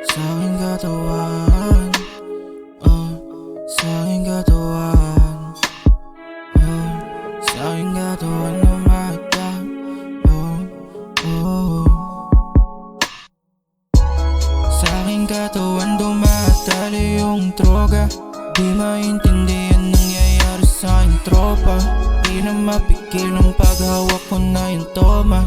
Sa aking katawan, sa aking katawan, sa aking katawan umata, Sa aking katawan dumadali yung droga. Di maintindihan nangyayari sa aking tropa. Di na mapigil ang paghawak ko na yung toma.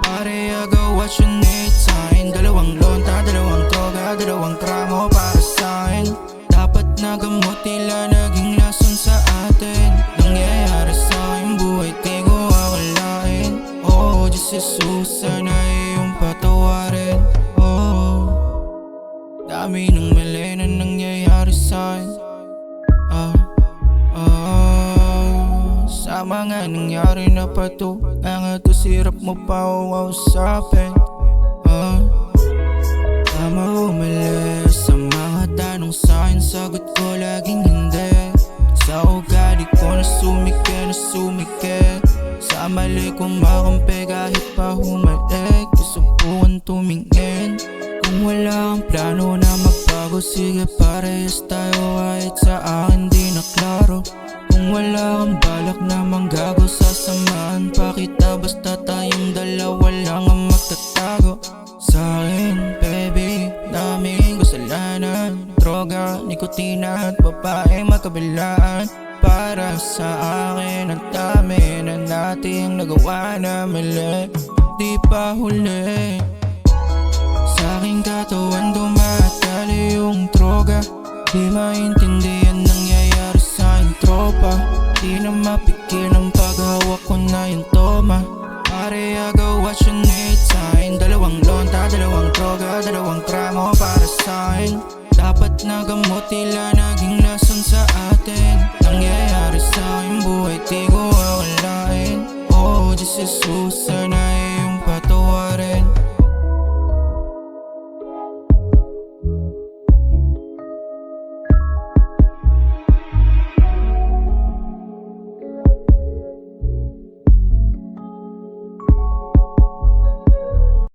Pare, I got what you need sa'kin. Dalawang lonta, dalawang droga, dalawang tramo para sa'kin. Dapat na gamot nila naging lason sa atin. Nangyayari sa aking buhay di ko akalain. Oh, Diyos Jesus, sana iyong patawarin. Oh, dami ng mali na nangyayari sa'kin. Sa mga nangyari na patungan to, sirap mo pa uusapin. Tama o mali sa mga tanong sa'kin, sagot ko laging hindi. Sa ugali ko na sumikit, sa mali ko makampi kahit pa humalik. Susubukan tumingin. Kung wala kang plano na magbago, sige parehas tayo kahit sa akin di na klaro. Kung wala kang balak na manggago, sasamahan pa kita basta tayong dalawa lang ang magtatago. Sa'kin, baby, daming kasalanan. Droga, nikotina at babae magkabilaan. Para sa akin, ang dami na nating nagawa na mali. Di pa huli. Sa aking katawan dumadali yung droga. Di maintindihan nangyayari sa aking tropa. Di na mapigil ang paghawak ko na yung toma. Pare, I got what you need sa'kin. Dalawang lonta, dalawang droga, dalawang tramo para sa'kin. Dapat na gamot nila naging lason sa atin. Nangyayari sa aking buhay di ko akalain. Oh, Diyos Jesus, sana